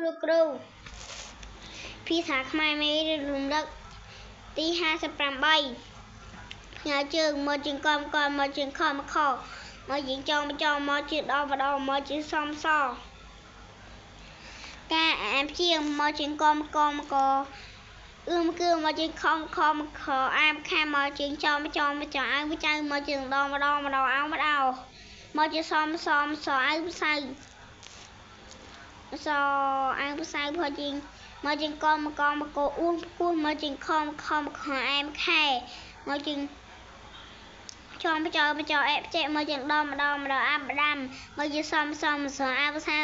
លោកគ្រូភាសាខ្មែរមេរៀនរំលឹកទី58ផ្ញើជើងមកជាងកំមកជាងខមកខមកជាងចងមកជាដម្ដងមកជាសំសការអាមជាងមកជាងកំកអឺមគឺមកជាងខខអាមខាមកជាងចងអើចៅមកជាងដម្ដងអោមកដោមកជាសំសអើផ្សៅសអើផ្សៅផជាងមកជាងកំកអ៊ូនគោះមកជាងខអាមខែមកជាងចងចៅអេផ្ចេមកជាងដម្ដងអាប់ដាំមកជាសំសអើផ្សៅ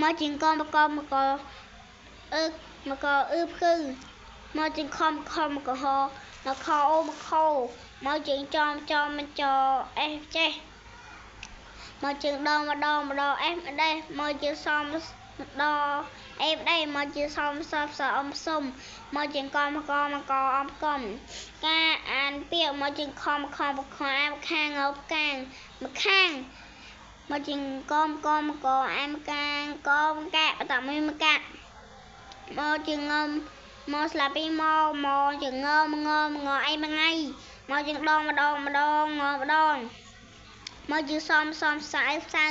មកជាងកំអឺមកអឺភឺមកជាងខមកហមកខអូមកខោមកជាងចមិនចអេចេះមកជាងដម្ដងអេម្ដេះមកជាសំដអេម្ដេះមកជាសំសអមសុំមកជាងកំអមកំការអានពាក្យមកជាងខអាមខាងអបកាងមកខាងមកជាងកំអាមកាងកំកាក់បតមួយមកកាក់មកជាងងំមកស្លាប់ពីមកជាងងអីមួយថ្ងៃមកជាងដងម្ដងមកជាសំស្អើផ្សៅ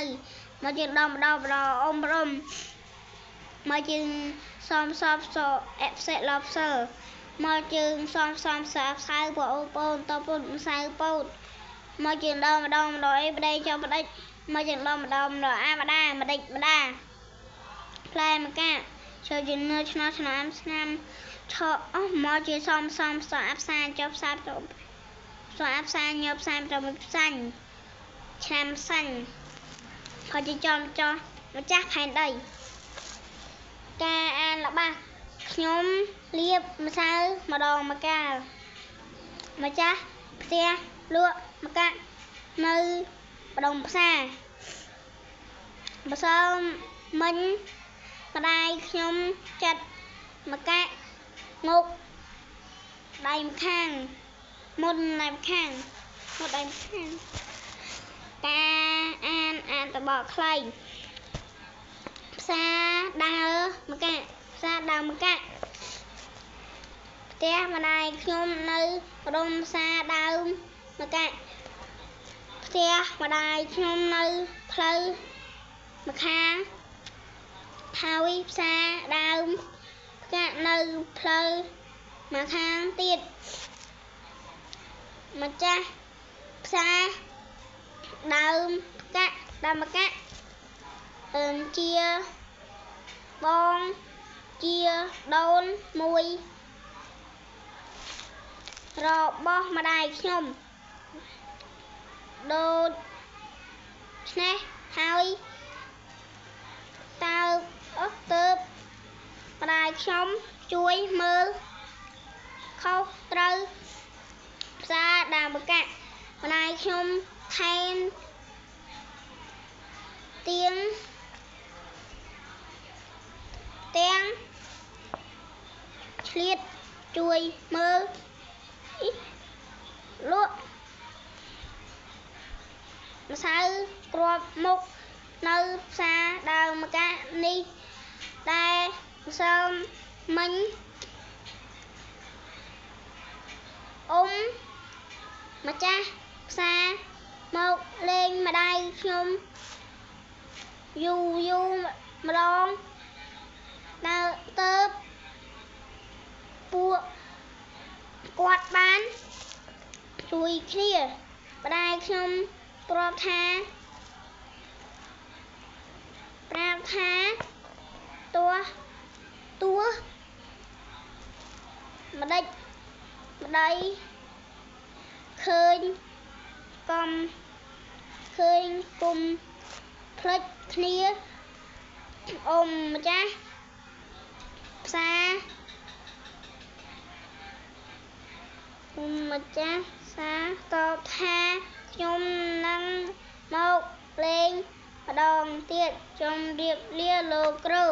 មកជាដងម្ដងអ៊ំរំមកជាសំសអេផ្សេឡបសើមកជាសំផ្សៅបងអូនតពុនផ្សៅពោតមកជាដងម្ដងអីប្តីចោប្តីមកជាដងម្ដងអាម្ដាម្ដេចផ្លែមកកាចូលជានឿឆ្នាំឆអស់មកជាសំស្អាផ្សាចុះផ្សាទៅស្អាផ្សាញើផ្សាទៅមួយផ្សាញ់ឆ្នាំសាញ់ហើយជាចំចោះម្ចាស់ផែនដីការអានរបស់ខ្ញុំលៀបម្សៅម្ដងម្កាលម្ចាស់ផ្ទះលក់ម្កាក់នៅបដងផ្សាបើសើមិញម្ដាយខ្ញុំចាត់ម្កាក់ងុកដៃម្ខាងមុនដៃម្ខាងការអានតបខ្លីផ្សារដើរម្កាក់ផ្ទះម្ដាយខ្ញុំនៅរំផ្សារដើមម្កាក់ផ្ទះម្ដាយខ្ញុំនៅផ្លូវម្ខាងហើយផ្សារដើមម្កាក់នៅផ្លូវម្ខាងទៀតម្ចាស់ផ្សារដើមម្កាក់ជាបងជាដូនមួយរបស់ម្ដាយខ្ញុំដូច្នេះហើយតើម្ដាយខ្ញុំជួយមើលខុសត្រូវផ្សារដើមម្កាក់ម្ដាយខ្ញុំថែមទាំងឆ្លៀតជួយមើលលក់ម្សៅគ្រាប់មុខនៅផ្សារដើមម្កាក់នេះតែសើមិញម្ចាស់ផ្សារមកលេងម្ដាយខ្ញុំយូរម្ដងដើរទៅពួកគាត់បានជួយគ្នាម្ដាយខ្ញុំប្រាប់ថាតួម្ដេចម្ដីឃើញគុំផ្លិចគ្នាម្ចាស់ផ្សារតបថាខ្ញុំនឹងមកលេងម្ដងទៀតជម្រាបលាលោកគ្រូ